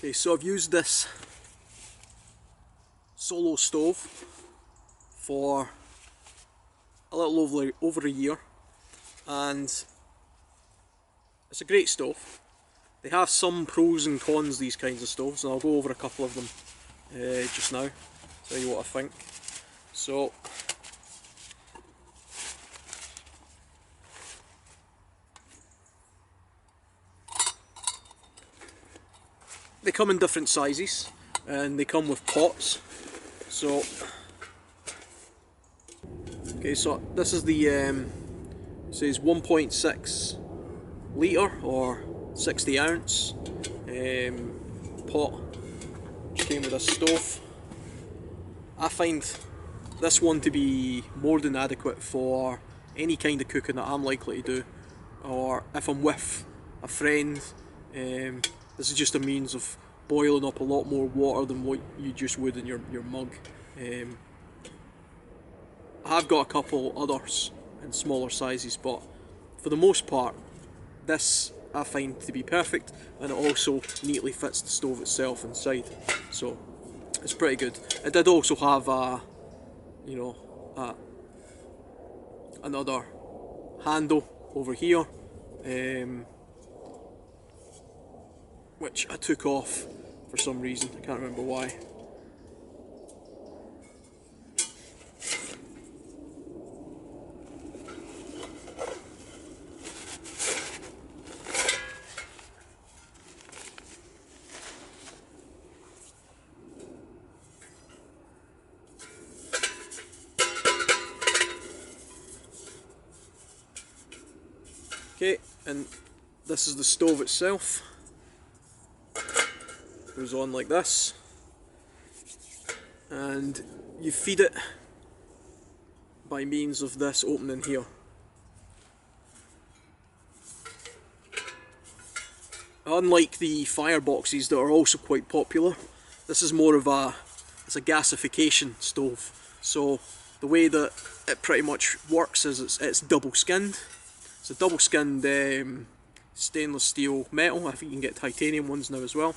Okay, so I've used this Solo stove for a little over a year, and it's a great stove. They have some pros and cons, these kinds of stoves, and I'll go over a couple of them just now, tell you what I think. So, they come in different sizes, and they come with pots. So, okay, so this is the it says 1.6 litre or 60 ounce pot, which came with a stove. I find this one to be more than adequate for any kind of cooking that I'm likely to do, or if I'm with a friend. This is just a means of boiling up a lot more water than what you just would in your mug. I have got a couple others in smaller sizes, but for the most part this I find to be perfect, and it also neatly fits the stove itself inside, so it's pretty good. It did also have a, another handle over here, which I took off for some reason, I can't remember why. Okay, and this is the stove itself. Goes on like this, and you feed it by means of this opening here. Unlike the fireboxes that are also quite popular, this is more of it's a gasification stove. So the way that it pretty much works is it's double skinned. It's a double skinned stainless steel metal. I think you can get titanium ones now as well.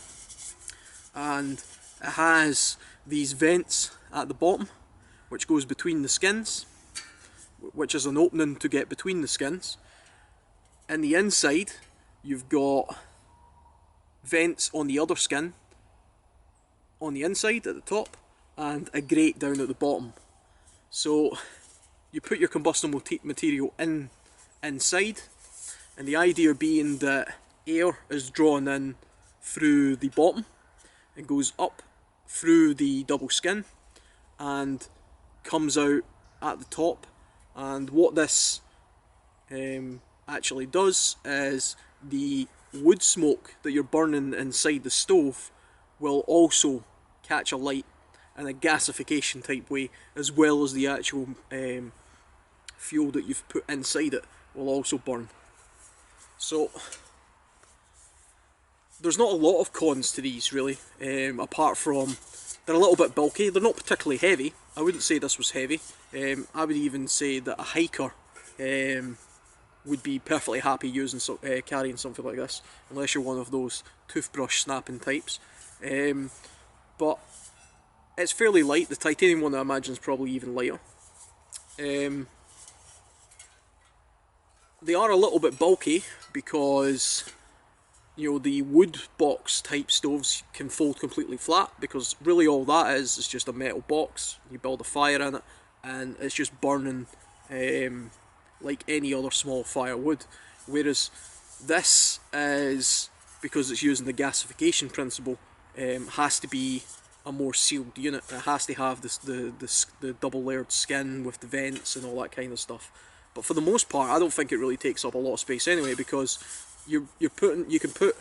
And it has these vents at the bottom, which goes between the skins, which is an opening to get between the skins. In the inside, you've got vents on the other skin, on the inside at the top, and a grate down at the bottom. So you put your combustible material inside, and the idea being that air is drawn in through the bottom and goes up through the double skin and comes out at the top. And what this actually does is the wood smoke that you're burning inside the stove will also catch a light in a gasification type way, as well as the actual fuel that you've put inside it will also burn. So there's not a lot of cons to these really, apart from they're a little bit bulky. They're not particularly heavy. I wouldn't say this was heavy. I would even say that a hiker would be perfectly happy using carrying something like this, unless you're one of those toothbrush snapping types. But it's fairly light. The titanium one I imagine is probably even lighter. They are a little bit bulky because the wood box type stoves can fold completely flat, because really all that is just a metal box. You build a fire in it and it's just burning like any other small fire would. Whereas this is, because it's using the gasification principle, has to be a more sealed unit. It has to have the double layered skin with the vents and all that kind of stuff. But for the most part, I don't think it really takes up a lot of space anyway, because you can put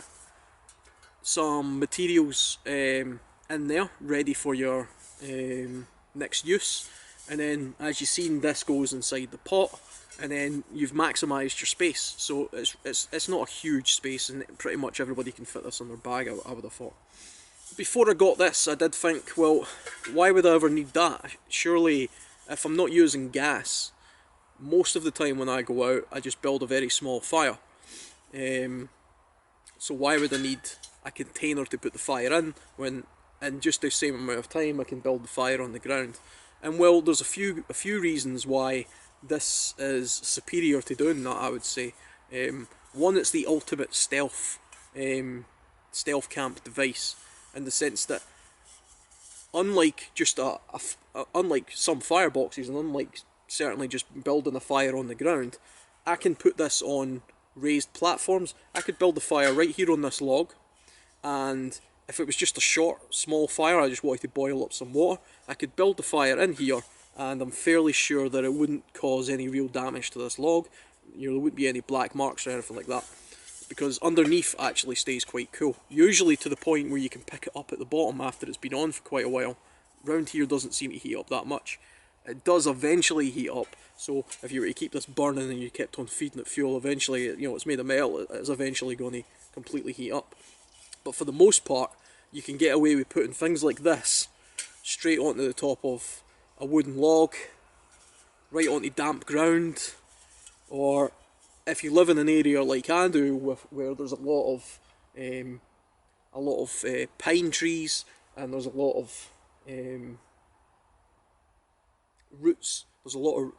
some materials in there ready for your next use, and then as you've seen, this goes inside the pot, and then you've maximised your space. So it's not a huge space, and pretty much everybody can fit this in their bag, I would have thought. Before I got this, I did think, well, why would I ever need that? Surely, if I'm not using gas, most of the time when I go out, I just build a very small fire. So why would I need a container to put the fire in, when in just the same amount of time I can build the fire on the ground. And well, there's a few reasons why this is superior to doing that, I would say. One, it's the ultimate stealth camp device, in the sense that unlike just unlike some fireboxes, and unlike certainly just building a fire on the ground, I can put this on raised platforms. I could build the fire right here on this log, and if it was just a short, small fire, I just wanted to boil up some water, I could build the fire in here, and I'm fairly sure that it wouldn't cause any real damage to this log. You know, there wouldn't be any black marks or anything like that, because underneath actually stays quite cool. Usually to the point where you can pick it up at the bottom after it's been on for quite a while. Round here doesn't seem to heat up that much. It does eventually heat up, so if you were to keep this burning and you kept on feeding it fuel, eventually, you know, it's made of metal, it's eventually going to completely heat up. But for the most part, you can get away with putting things like this straight onto the top of a wooden log, right onto damp ground, or if you live in an area like I do, where there's a lot of pine trees, and there's a lot of roots. There's a lot of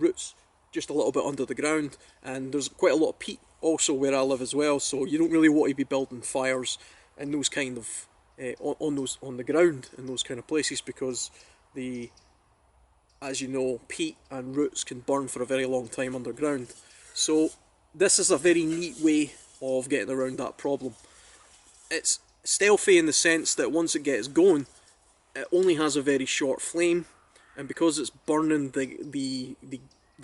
roots just a little bit under the ground, and there's quite a lot of peat also where I live as well. So you don't really want to be building fires in those kind of on the ground in those kind of places, because as you know, peat and roots can burn for a very long time underground. So this is a very neat way of getting around that problem. It's stealthy in the sense that once it gets going, it only has a very short flame, and because it's burning the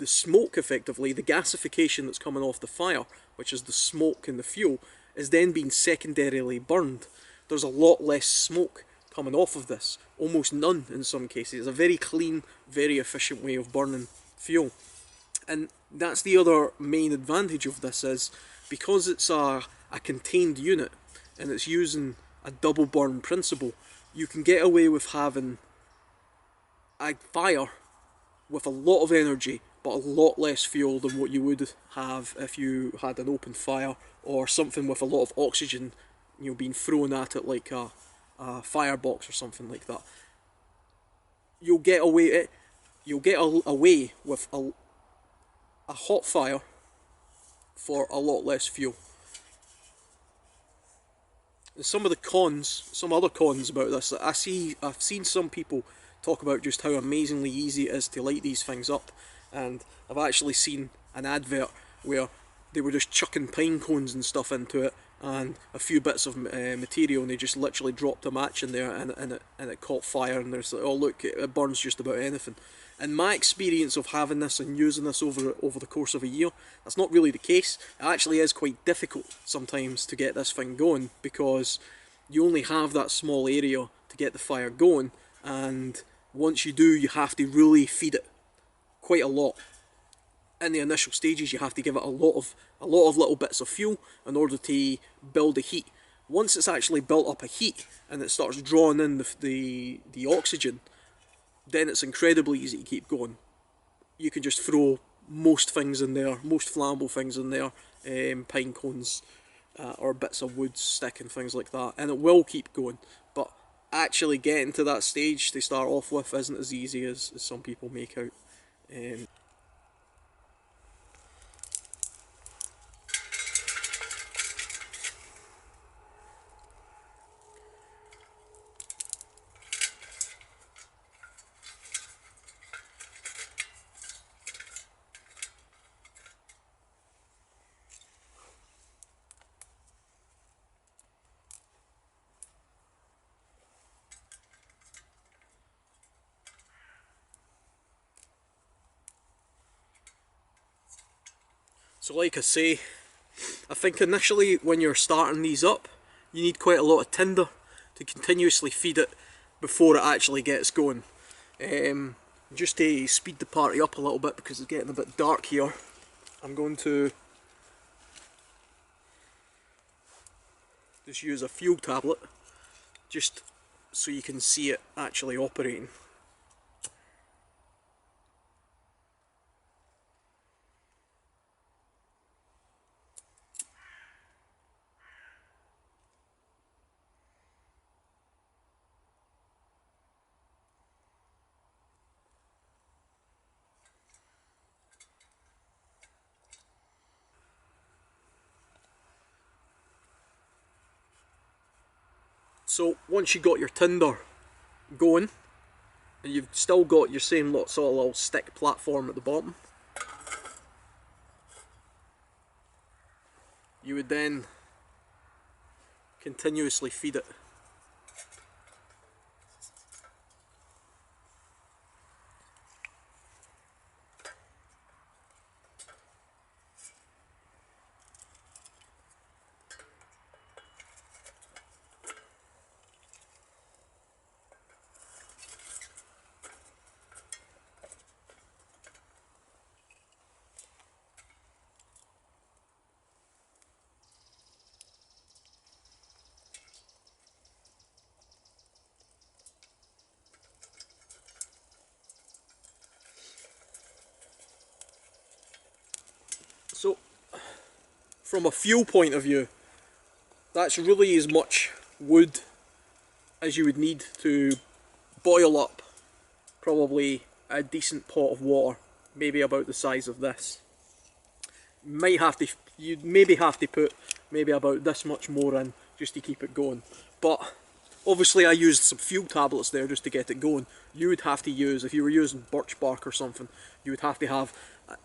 smoke, effectively, the gasification that's coming off the fire, which is the smoke and the fuel, is then being secondarily burned. There's a lot less smoke coming off of this, almost none in some cases. It's a very clean, very efficient way of burning fuel. And that's the other main advantage of this, is because it's a contained unit and it's using a double burn principle, you can get away with having a fire with a lot of energy but a lot less fuel than what you would have if you had an open fire, or something with a lot of oxygen, you know, being thrown at it like a firebox or something like that. You'll get away with a hot fire for a lot less fuel. And some other cons about this, I've seen some people talk about just how amazingly easy it is to light these things up, and I've actually seen an advert where they were just chucking pine cones and stuff into it, and a few bits of material, and they just literally dropped a match in there, and it caught fire, and there's like, oh look, it burns just about anything. In my experience of having this and using this over the course of a year, that's not really the case. It actually is quite difficult sometimes to get this thing going, because you only have that small area to get the fire going, and once you do, you have to really feed it quite a lot. In the initial stages, you have to give it a lot of little bits of fuel in order to build a heat. Once it's actually built up a heat and it starts drawing in the oxygen, then it's incredibly easy to keep going. You can just throw most things in there, most flammable things in there, pine cones or bits of wood, stick and things like that, and it will keep going. But actually getting to that stage to start off with isn't as easy as some people make out. So like I say, I think initially when you're starting these up, you need quite a lot of tinder to continuously feed it before it actually gets going. Just to speed the party up a little bit, because it's getting a bit dark here, I'm going to just use a fuel tablet just so you can see it actually operating. So once you got your tinder going, and you've still got your same sort of little stick platform at the bottom, you would then continuously feed it. So from a fuel point of view, that's really as much wood as you would need to boil up probably a decent pot of water, maybe about the size of this. You'd maybe have to put maybe about this much more in just to keep it going. But obviously I used some fuel tablets there just to get it going. You would have to use, if you were using birch bark or something, you would have to have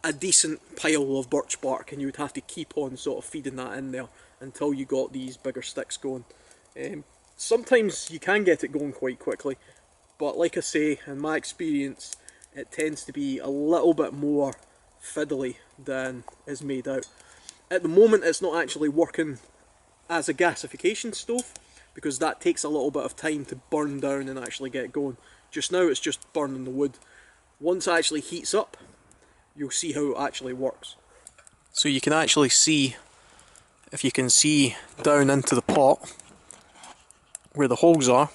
a decent pile of birch bark, and you would have to keep on sort of feeding that in there until you got these bigger sticks going. Sometimes you can get it going quite quickly, but like I say, in my experience, it tends to be a little bit more fiddly than is made out. At the moment it's not actually working as a gasification stove, because that takes a little bit of time to burn down and actually get going. Just now it's just burning the wood. Once it actually heats up, you'll see how it actually works. So you can actually see, if you can see down into the pot where the holes are,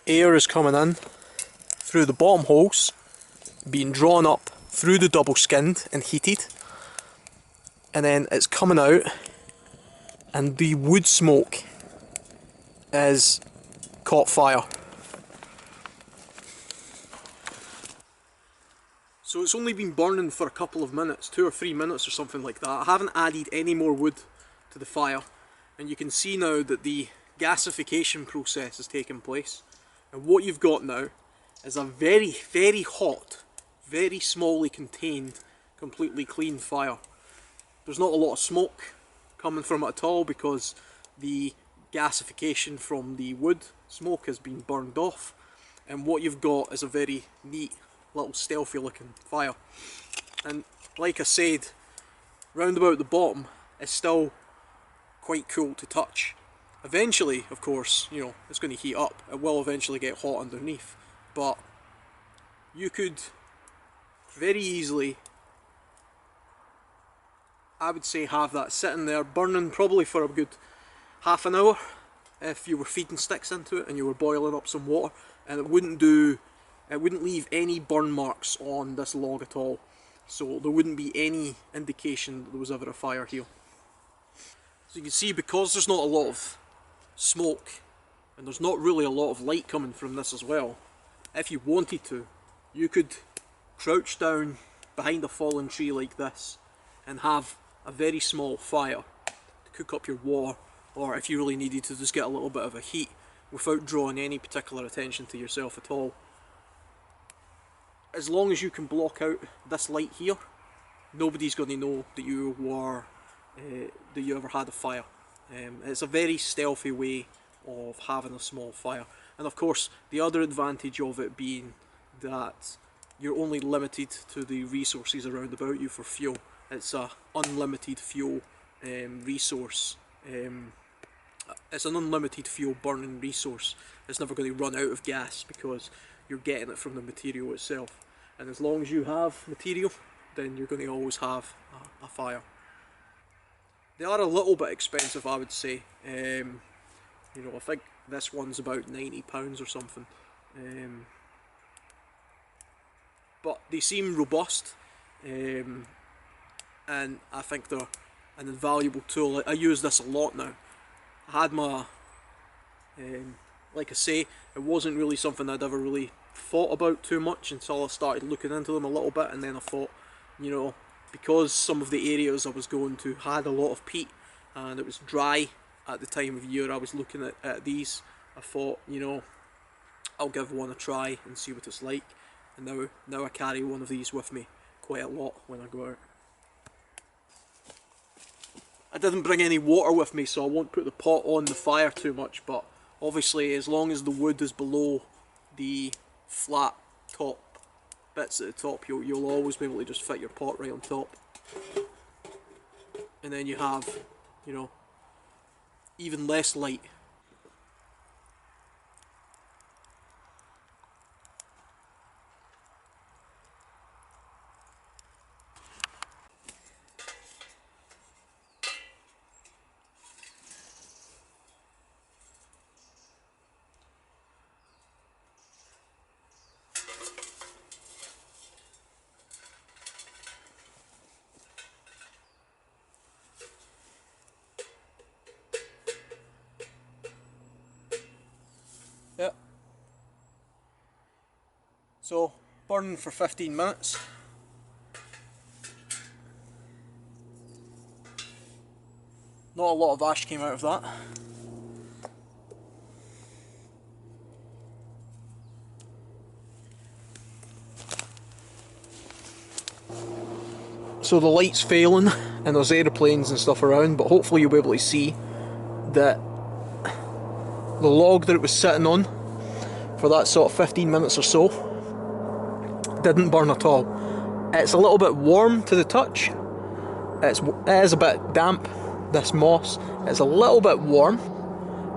air is coming in through the bottom holes, being drawn up through the double skinned and heated, and then it's coming out, and the wood smoke is caught fire. So it's only been burning for a couple of minutes, 2 or 3 minutes or something like that. I haven't added any more wood to the fire, and you can see now that the gasification process is taking place. And what you've got now is a very, very hot, very smallly contained, completely clean fire. There's not a lot of smoke coming from it at all, because the gasification from the wood smoke has been burned off, and what you've got is a very neat little stealthy looking fire. And like I said, round about the bottom is still quite cool to touch. Eventually, of course, you know, it's going to heat up. It will eventually get hot underneath, but you could very easily, I would say, have that sitting there burning probably for a good half an hour if you were feeding sticks into it and you were boiling up some water, and it wouldn't leave any burn marks on this log at all, so there wouldn't be any indication that there was ever a fire here. So you can see, because there's not a lot of smoke and there's not really a lot of light coming from this as well, if you wanted to, you could crouch down behind a fallen tree like this and have a very small fire to cook up your water, or if you really needed to just get a little bit of a heat without drawing any particular attention to yourself at all. As long as you can block out this light here, nobody's going to know that you were that you ever had a fire. It's a very stealthy way of having a small fire, and of course the other advantage of it being that you're only limited to the resources around about you for fuel. It's a unlimited fuel resource. It's an unlimited fuel burning resource. It's never going to run out of gas because you're getting it from the material itself, and as long as you have material, then you're going to always have a fire. They are a little bit expensive, I would say. You know, I think this one's about £90 or something, but they seem robust, and I think they're an invaluable tool. I use this a lot now. I had my, like I say, it wasn't really something I'd ever really thought about too much until I started looking into them a little bit, and then I thought, you know, because some of the areas I was going to had a lot of peat and it was dry at the time of year I was looking at these, I thought, you know, I'll give one a try and see what it's like. And now I carry one of these with me quite a lot when I go out. I didn't bring any water with me, so I won't put the pot on the fire too much, but obviously as long as the wood is below the flat top bits at the top, you'll always be able to just fit your pot right on top. And then you have, you know, even less light. Yep. So, burning for 15 minutes. Not a lot of ash came out of that. So the light's failing and there's aeroplanes and stuff around, but hopefully you'll be able to see that the log that it was sitting on for that sort of 15 minutes or so didn't burn at all. It's a little bit warm to the touch. It is a bit damp, this moss. It's a little bit warm,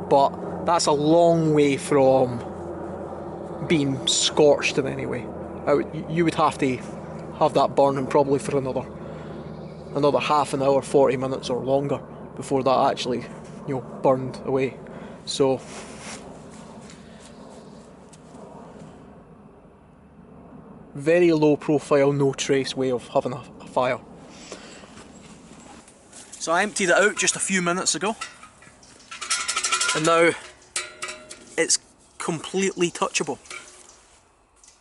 but that's a long way from being scorched in any way. You would have to have that burning probably for another half an hour, 40 minutes or longer before that actually, you know, burned away. So very low profile, no trace way of having a fire. So I emptied it out just a few minutes ago, and now it's completely touchable.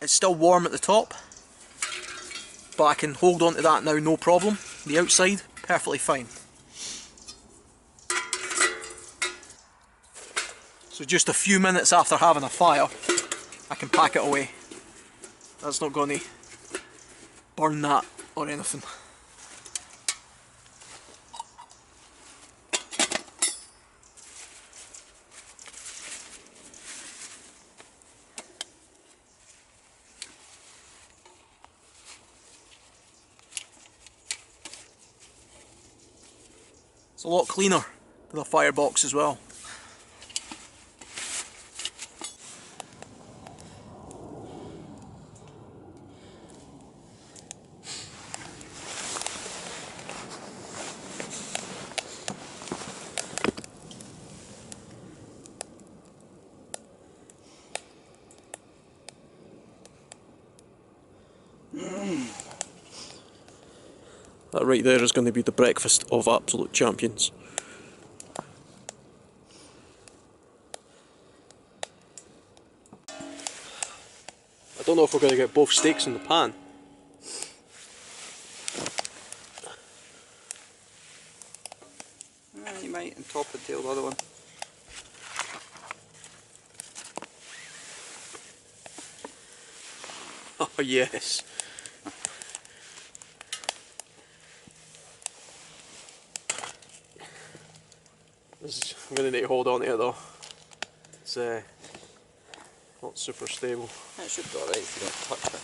It's still warm at the top, but I can hold on to that now, no problem. The outside, perfectly fine. So just a few minutes after having a fire, I can pack it away. That's not going to burn that or anything. It's a lot cleaner than a firebox as well. That right there is going to be the breakfast of absolute champions. I don't know if we're going to get both steaks in the pan. You might, and top and tail the other one. Oh yes. I'm going to need to hold on to it though. It's not super stable. It should be alright if you don't touch it.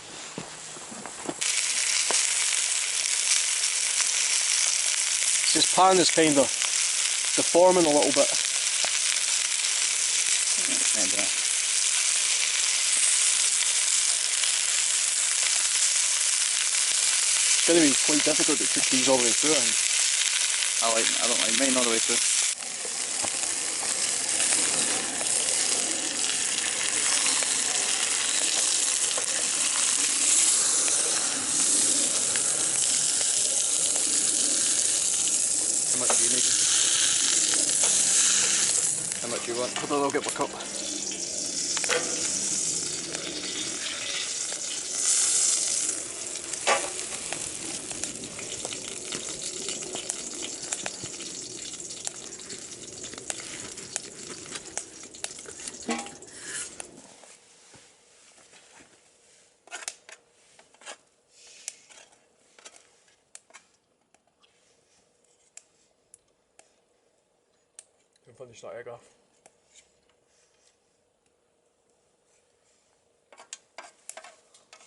This pan is kind of deforming a little bit. Maybe. It's going to be quite difficult to cook these all the way through. I don't like mine all the way through. How much do you need? How much do you want? Hold on, I'll get my cup. finish that egg off.